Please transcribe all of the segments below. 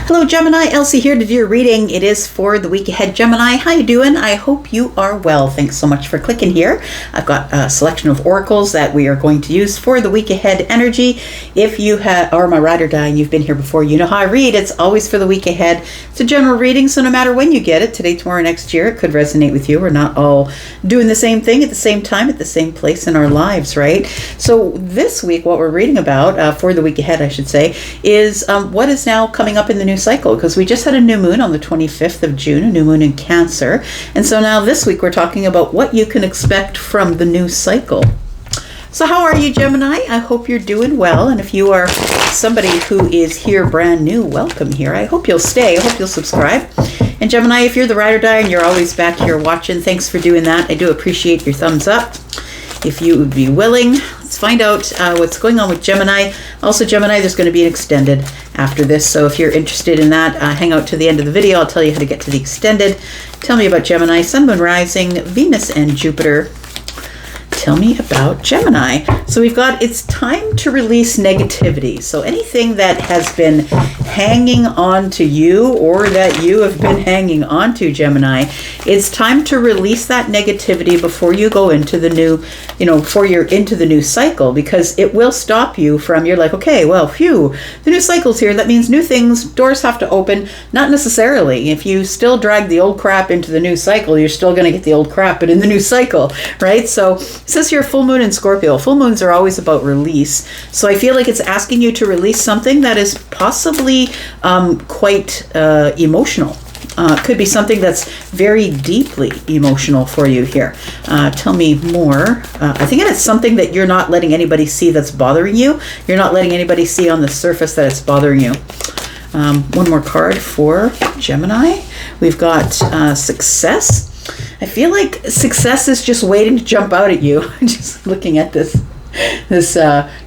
Hello Gemini, Elsie here to do your reading. It is for the week ahead, Gemini. How you doing? I hope you are well. Thanks so much for clicking here. I've got a selection of oracles that we are going to use for the week ahead energy. If you are my ride or die and you've been here before, you know how I read. It's always for the week ahead. It's a general reading, so no matter when you get it, today, tomorrow, next year, it could resonate with you. We're not all doing the same thing at the same time, at the same place in our lives, right? So this week, what we're reading about, for the week ahead, I should say, is what is now coming up in the new cycle, because we just had a new moon on the 25th of June, a new moon in Cancer. And so now this week we're talking about what you can expect from the new cycle. So how are you, Gemini? I hope you're doing well. And if you are somebody who is here brand new, welcome here. I hope you'll stay. I hope you'll subscribe. And Gemini, if you're the ride or die and you're always back here watching, thanks for doing that. I do appreciate your thumbs up. If you would be willing, let's find out what's going on with Gemini. Also, Gemini, there's going to be an extended after this. So if you're interested in that, hang out to the end of the video. I'll tell you how to get to the extended. Tell me about Gemini, Sun, Moon, Rising, Venus, and Jupiter. Tell me about Gemini. So we've got, it's time to release negativity. So anything that has been hanging on to you or that you have been hanging on to, Gemini, it's time to release that negativity before you go into the new, before you're into the new cycle, because it will stop you from, you're like, okay, well, phew, the new cycle's here. That means new things, doors have to open. Not necessarily. If you still drag the old crap into the new cycle, you're still going to get the old crap, but in the new cycle, right? So it says here full moon in Scorpio. Full moons are always about release. So I feel like it's asking you to release something that is possibly quite emotional. Could be something that's very deeply emotional for you here. Tell me more. I think it's something that you're not letting anybody see that's bothering you. You're not letting anybody see on the surface that it's bothering you. One more card for Gemini. We've got success. I feel like success is just waiting to jump out at you. Just looking at this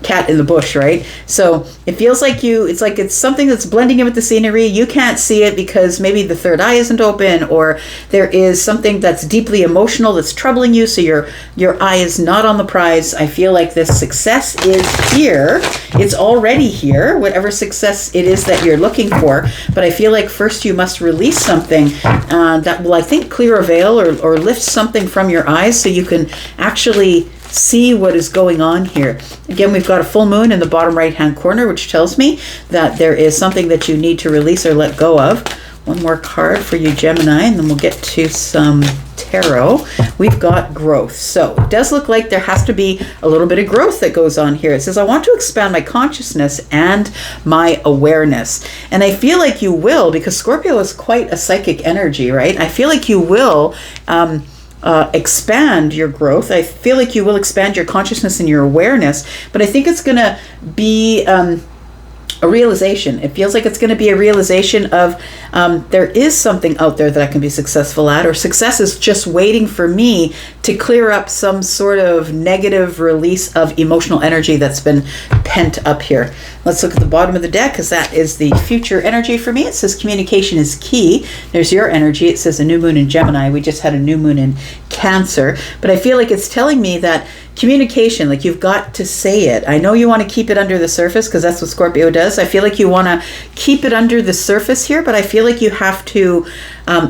cat in the bush, right? So it feels like it's something that's blending in with the scenery. You can't see it because maybe the third eye isn't open, or there is something that's deeply emotional that's troubling you, so your eye is not on the prize. I feel like this success is here. It's already here, whatever success it is that you're looking for. But I feel like first you must release something that will, I think, clear a veil or lift something from your eyes so you can actually see what is going on here. Again, we've got a full moon in the bottom right hand corner, which tells me that there is something that you need to release or let go of. One more card for you, Gemini, and then we'll get to some tarot. We've got growth. So it does look like there has to be a little bit of growth that goes on here. It says, I want to expand my consciousness and my awareness. And I feel like you will, because Scorpio is quite a psychic energy, right? I feel like you will expand your growth. I feel like you will expand your consciousness and your awareness, but I think it's going to be a realization. It feels like it's going to be a realization of there is something out there that I can be successful at, or success is just waiting for me to clear up some sort of negative release of emotional energy that's been pent up here. Let's look at the bottom of the deck, because that is the future energy for me. It says communication is key. There's your energy. It says a new moon in Gemini. We just had a new moon in Cancer, but I feel like it's telling me that communication, like you've got to say it. I know you want to keep it under the surface because that's what Scorpio does. I feel like you want to keep it under the surface here, but I feel like you have to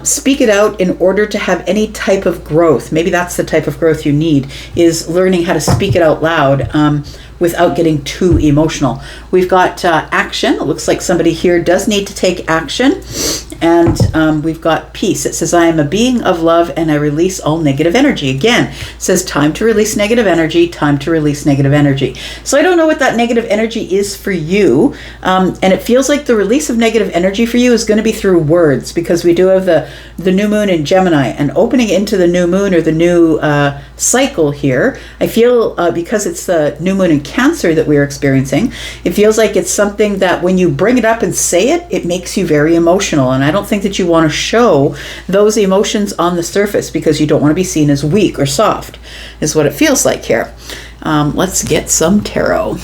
speak it out in order to have any type of growth. Maybe that's the type of growth you need, is learning how to speak it out loud without getting too emotional. We've got action. It looks like somebody here does need to take action. And we've got peace. It says, I am a being of love and I release all negative energy. Again, it says time to release negative energy, time to release negative energy. So I don't know what that negative energy is for you. And it feels like the release of negative energy for you is going to be through words, because we do have the new moon in Gemini, and opening into the new moon or the new cycle here. I feel because it's the new moon in Cancer that we're experiencing, it feels like it's something that when you bring it up and say it, it makes you very emotional. And I don't think that you want to show those emotions on the surface because you don't want to be seen as weak or soft, is what it feels like here. Let's get some tarot.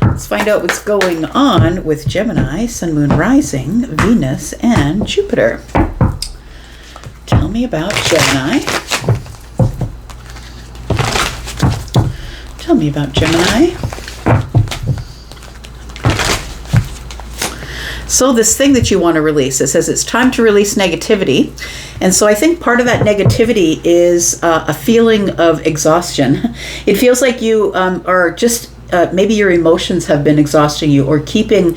Let's find out what's going on with Gemini, Sun, Moon, Rising, Venus, and Jupiter. Tell me about Gemini. Tell me about Gemini. So this thing that you want to release, it says it's time to release negativity. And so I think part of that negativity is a feeling of exhaustion. It feels like you are just, maybe your emotions have been exhausting you, or keeping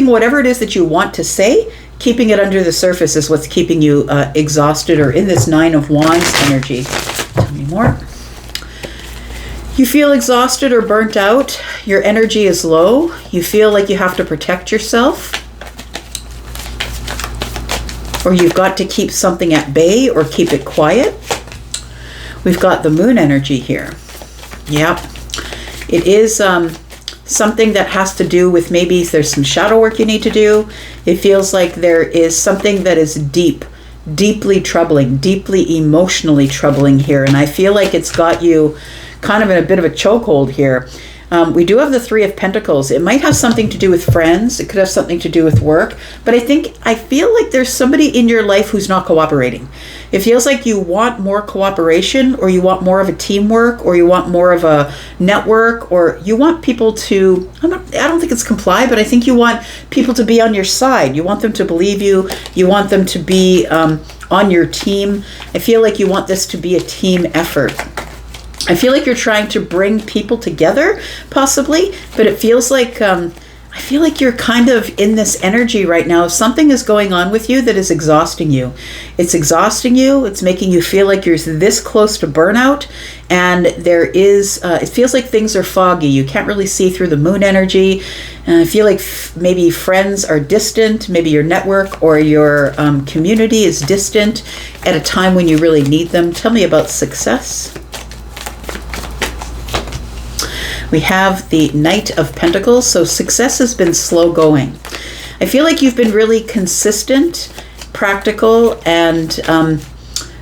whatever it is that you want to say, keeping it under the surface is what's keeping you exhausted, or in this Nine of Wands energy. Tell me more. You feel exhausted or burnt out. Your energy is low. You feel like you have to protect yourself, or you've got to keep something at bay or keep it quiet. We've got the Moon energy here. Yep. It is something that has to do with, maybe there's some shadow work you need to do. It feels like there is something that is deeply troubling, deeply emotionally troubling here. And I feel like it's got you kind of in a bit of a chokehold here. We do have the Three of Pentacles. It might have something to do with friends. It could have something to do with work. But I feel like there's somebody in your life who's not cooperating. It feels like you want more cooperation, or you want more of a teamwork, or you want more of a network, or you want people to, I don't think it's comply, but I think you want people to be on your side. You want them to believe you. You want them to be on your team. I feel like you want this to be a team effort. I feel like you're trying to bring people together, possibly, but it feels like, I feel like you're kind of in this energy right now. Something is going on with you that is exhausting you. It's exhausting you. It's making you feel like you're this close to burnout. And there is, it feels like things are foggy. You can't really see through the Moon energy. And I feel like maybe friends are distant. Maybe your network or your community is distant at a time when you really need them. Tell me about success. We have the Knight of Pentacles, so success has been slow going. I feel like you've been really consistent, practical, and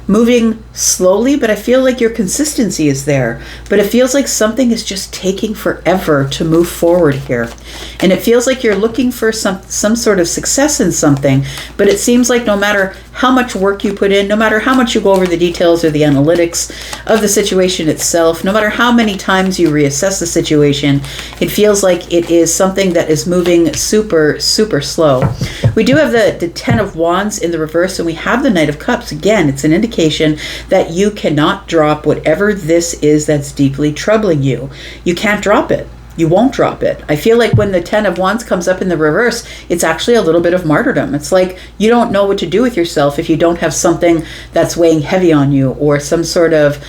moving slowly, but I feel like your consistency is there. But it feels like something is just taking forever to move forward here. And it feels like you're looking for some sort of success in something, but it seems like no matter how much work you put in, no matter how much you go over the details or the analytics of the situation itself, no matter how many times you reassess the situation, it feels like it is something that is moving super, super slow. We do have the Ten of Wands in the reverse, and we have the Knight of Cups. Again, it's an indication that you cannot drop whatever this is that's deeply troubling you. You can't drop it. You won't drop it. I feel like when the Ten of Wands comes up in the reverse, it's actually a little bit of martyrdom. It's like you don't know what to do with yourself if you don't have something that's weighing heavy on you, or some sort of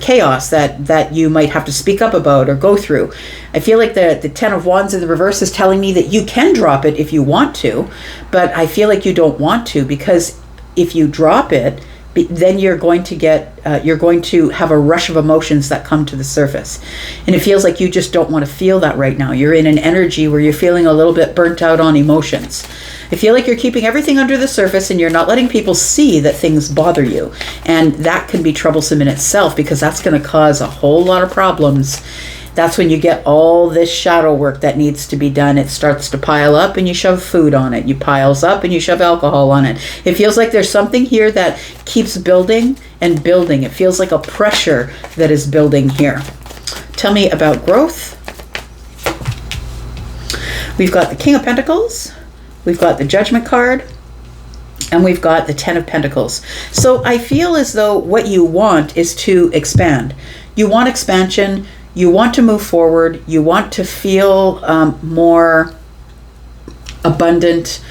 chaos that you might have to speak up about or go through. I feel like the Ten of Wands in the reverse is telling me that you can drop it if you want to, but I feel like you don't want to, because if you drop it, then you're going to have a rush of emotions that come to the surface. And it feels like you just don't want to feel that right now. You're in an energy where you're feeling a little bit burnt out on emotions. I feel like you're keeping everything under the surface, and you're not letting people see that things bother you. And that can be troublesome in itself, because that's going to cause a whole lot of problems. That's when you get all this shadow work that needs to be done. It starts to pile up, and you shove food on it. You piles up and you shove alcohol on it. It feels like there's something here that keeps building and building. It feels like a pressure that is building here. Tell me about growth. We've got the King of Pentacles. We've got the Judgment card. And we've got the Ten of Pentacles. So I feel as though what you want is to expand. You want expansion. You want to move forward. You want to feel more abundant.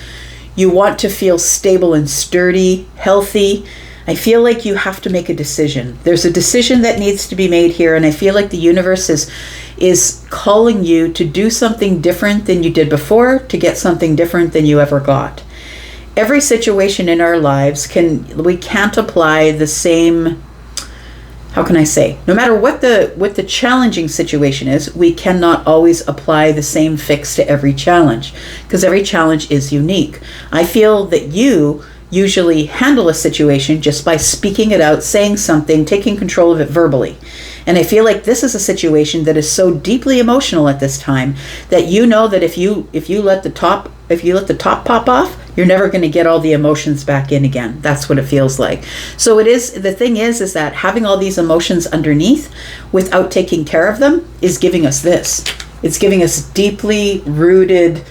You want to feel stable and sturdy, healthy. I feel like you have to make a decision. There's a decision that needs to be made here, and I feel like the universe is calling you to do something different than you did before, to get something different than you ever got. Every situation in our lives we can't apply the same. How can I say? No matter what the challenging situation is, we cannot always apply the same fix to every challenge, because every challenge is unique. I feel that you usually handle a situation just by speaking it out, saying something, taking control of it verbally. And I feel like this is a situation that is so deeply emotional at this time that you know that if you let the top pop off, you're never going to get all the emotions back in again. That's what it feels like. So the thing is that having all these emotions underneath without taking care of them is giving us this. It's giving us deeply rooted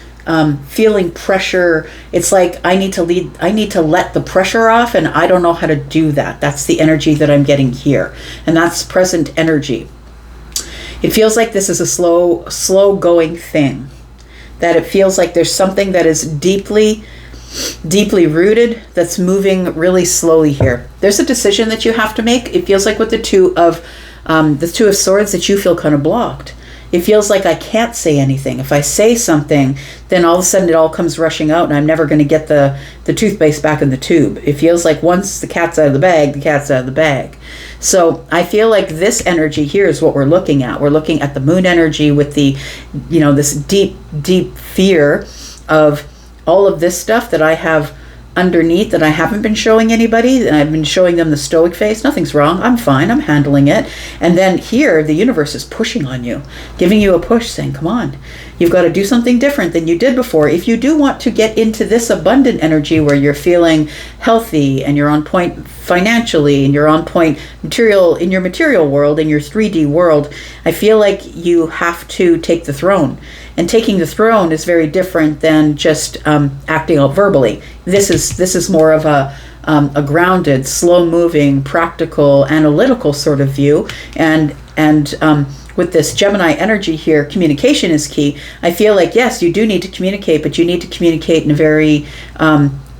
feeling pressure. It's like I need to let the pressure off, and I don't know how to do that. That's the energy that I'm getting here, and that's present energy. It feels like this is a slow going thing, that it feels like there's something that is deeply rooted that's moving really slowly here. There's a decision that you have to make. It feels like with the Two of Swords that you feel kind of blocked. It feels like I can't say anything. If I say something, then all of a sudden it all comes rushing out and I'm never going to get the toothpaste back in the tube. It feels like once the cat's out of the bag, the cat's out of the bag. So I feel like this energy here is what we're looking at. We're looking at the moon energy with the, this deep fear of all of this stuff that I have underneath that I haven't been showing anybody, and I've been showing them the stoic face. Nothing's wrong. I'm fine. I'm handling it. And then here, the universe is pushing on you, giving you a push, saying, come on, you've got to do something different than you did before. If you do want to get into this abundant energy where you're feeling healthy and you're on point financially and you're on point in your material world, in your 3D world, I feel like you have to take the throne. And taking the throne is very different than just acting out verbally. This is more of a grounded, slow-moving, practical, analytical sort of view. And with this Gemini energy here, communication is key. I feel like, yes, you do need to communicate, but you need to communicate in a very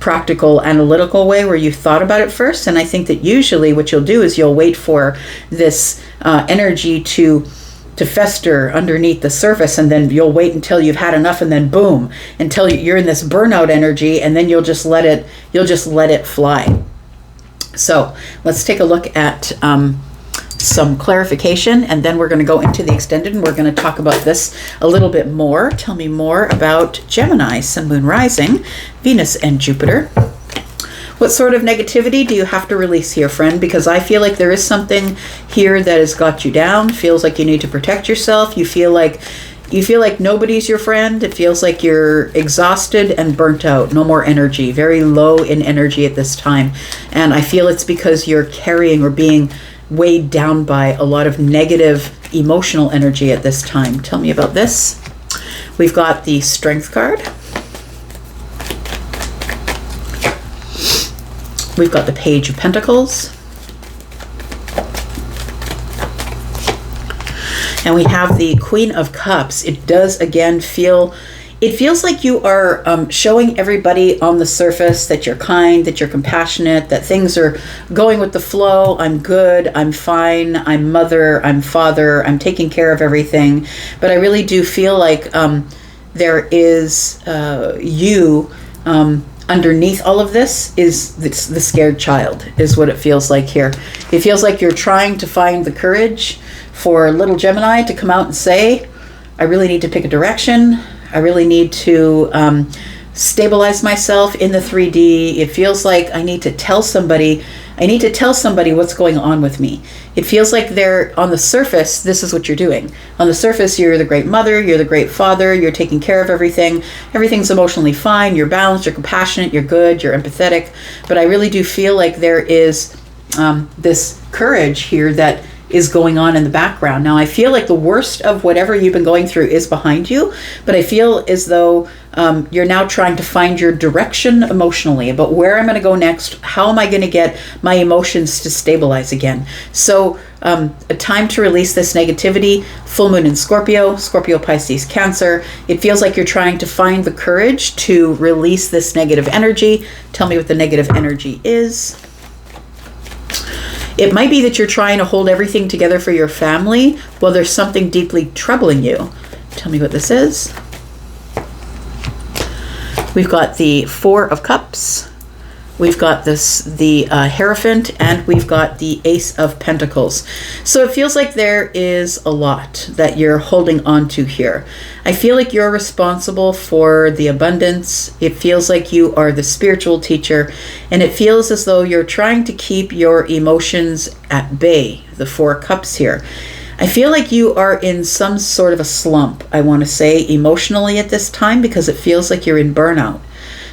practical, analytical way where you thought about it first. And I think that usually what you'll do is you'll wait for this energy to fester underneath the surface, and then you'll wait until you've had enough, and then boom, until you're in this burnout energy, and then you'll just let it fly. So let's take a look at some clarification, and then we're going to go into the extended, and we're going to talk about this a little bit more. Tell me more about Gemini, Sun, Moon, Rising, Venus, and Jupiter. What sort of negativity do you have to release here, friend? Because I feel like there is something here that has got you down. Feels like you need to protect yourself. You feel like nobody's your friend. It feels like you're exhausted and burnt out. No more energy. Very low in energy at this time. And I feel it's because you're carrying or being weighed down by a lot of negative emotional energy at this time. Tell me about this. We've got the Strength card. We've got the Page of Pentacles. And we have the Queen of Cups. It does again it feels like you are showing everybody on the surface that you're kind, that you're compassionate, that things are going with the flow. I'm good, I'm fine, I'm mother, I'm father, I'm taking care of everything. But I really do feel like there is you underneath all of this is the scared child, is what it feels like here. It feels like you're trying to find the courage for little Gemini to come out and say, I really need to pick a direction. I really need to stabilize myself in the 3D. It feels like I need to tell somebody what's going on with me. It feels like they're on the surface, this is what you're doing. On the surface, you're the great mother, you're the great father, you're taking care of everything. Everything's emotionally fine, you're balanced, you're compassionate, you're good, you're empathetic. But I really do feel like there is this courage here that is going on in the background. Now, I feel like the worst of whatever you've been going through is behind you, but I feel as though you're now trying to find your direction emotionally about where I'm going to go next. How am I going to get my emotions to stabilize again? So a time to release this negativity. Full moon in Scorpio, Pisces, Cancer. It feels like you're trying to find the courage to release this negative energy. Tell me what the negative energy is. It might be that you're trying to hold everything together for your family while there's something deeply troubling you. Tell me what this is. We've got the Four of Cups. We've got the Hierophant, and we've got the Ace of Pentacles. So it feels like there is a lot that you're holding on to here. I feel like you're responsible for the abundance. It feels like you are the spiritual teacher, and it feels as though you're trying to keep your emotions at bay, the Four Cups here. I feel like you are in some sort of a slump, I want to say, emotionally at this time, because it feels like you're in burnout.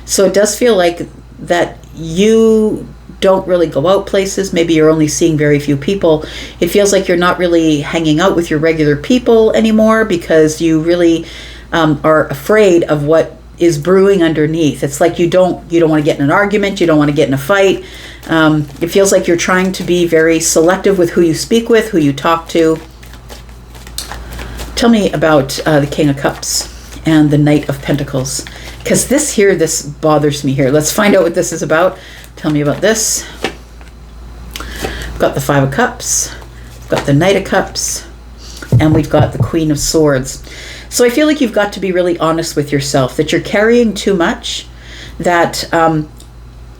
So it does feel like that you don't really go out places. Maybe you're only seeing very few people. It feels like you're not really hanging out with your regular people anymore because you really are afraid of what is brewing underneath. It's like you don't want to get in an argument, you don't want to get in a fight. It feels like you're trying to be very selective with who you speak with, who you talk to. Tell me about the King of Cups and the Knight of Pentacles, because this bothers me here. Let's find out what this is about. Tell me about this. We've got the Five of Cups, we've got the Knight of Cups, and we've got the Queen of Swords. So I feel like you've got to be really honest with yourself, that you're carrying too much, that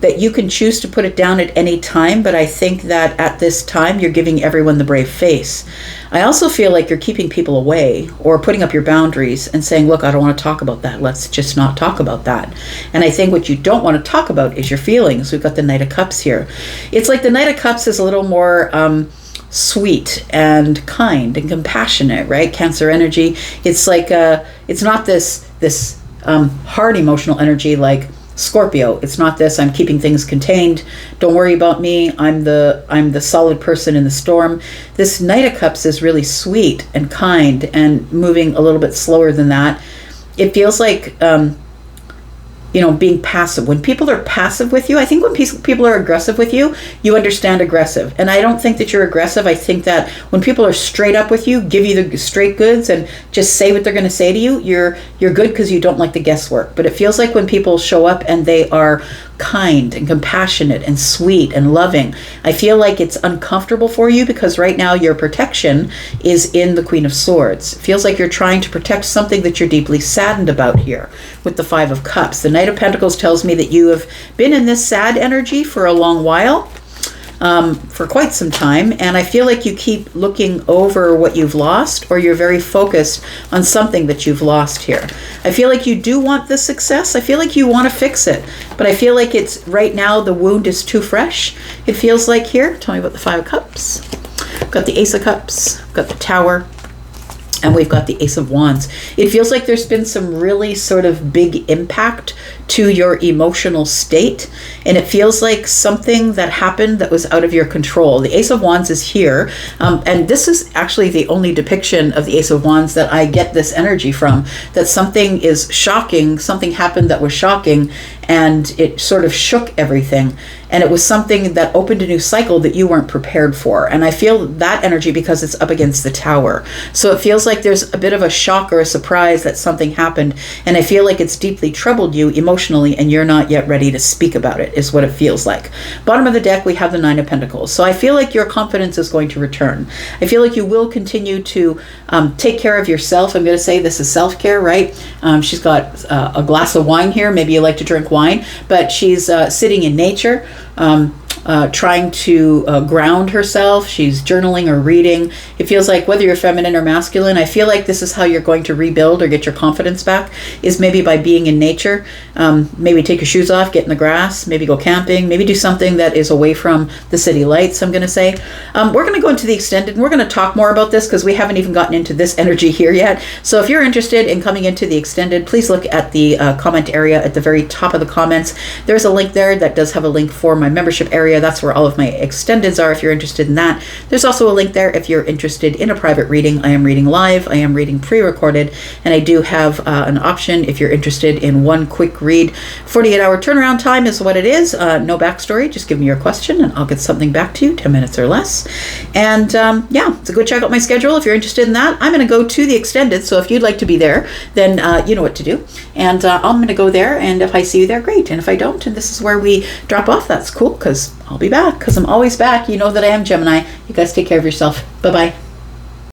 that you can choose to put it down at any time, but I think that at this time you're giving everyone the brave face. I also feel like you're keeping people away or putting up your boundaries and saying, look, I don't want to talk about that. Let's just not talk about that. And I think what you don't want to talk about is your feelings. We've got the Knight of Cups here. It's like the Knight of Cups is a little more sweet and kind and compassionate, right? Cancer energy. It's like it's not this hard emotional energy like Scorpio. It's not this, I'm keeping things contained, don't worry about me, I'm the solid person in the storm. This Knight of Cups is really sweet and kind and moving a little bit slower than that. It feels like being passive. When people are passive with you, I think when people are aggressive with you, you understand aggressive. And I don't think that you're aggressive. I think that when people are straight up with you, give you the straight goods and just say what they're going to say to you, you're good because you don't like the guesswork. But it feels like when people show up and they are kind and compassionate and sweet and loving, I feel like it's uncomfortable for you because right now your protection is in the Queen of Swords. It feels like you're trying to protect something that you're deeply saddened about here with the Five of Cups. The Knight of Pentacles tells me that you have been in this sad energy for a long while, for quite some time, and I feel like you keep looking over what you've lost, or you're very focused on something that you've lost here. I feel like you do want this success. I feel like you want to fix it, but I feel like it's right now the wound is too fresh. It feels like here. Tell me about the Five of Cups. We've got the Ace of Cups, we've got the Tower, and we've got the Ace of Wands. It feels like there's been some really sort of big impact to your emotional state, and it feels like something that happened that was out of your control. The Ace of Wands is here, and this is actually the only depiction of the Ace of Wands that I get this energy from, that something is shocking, something happened that was shocking, and it sort of shook everything. And it was something that opened a new cycle that you weren't prepared for. And I feel that energy because it's up against the Tower. So it feels like there's a bit of a shock or a surprise that something happened. And I feel like it's deeply troubled you emotionally and you're not yet ready to speak about it, is what it feels like. Bottom of the deck, we have the Nine of Pentacles. So I feel like your confidence is going to return. I feel like you will continue to take care of yourself. I'm going to say this is self-care, right? She's got a glass of wine here. Maybe you like to drink wine, but she's sitting in nature. Trying to ground herself. She's journaling or reading. It feels like whether you're feminine or masculine, I feel like this is how you're going to rebuild or get your confidence back, is maybe by being in nature. Maybe take your shoes off, get in the grass, maybe go camping, maybe do something that is away from the city lights, I'm going to say. We're going to go into the extended and we're going to talk more about this because we haven't even gotten into this energy here yet. So if you're interested in coming into the extended, please look at the comment area at the very top of the comments. There's a link there that does have a link for my membership area. That's where all of my extendeds are if you're interested in that. There's also a link there if you're interested in a private reading. I am reading live, I am reading pre-recorded, and I do have an option if you're interested in one quick read. 48-hour turnaround time is what it is. No backstory, just give me your question and I'll get something back to you, 10 minutes or less. And yeah, so go check out my schedule if you're interested in that. I'm going to go to the extended, so if you'd like to be there, then you know what to do. And I'm going to go there, and if I see you there, great. And if I don't, and this is where we drop off, that's cool, because I'll be back, because I'm always back. You know that I am Gemini. You guys take care of yourself. Bye-bye.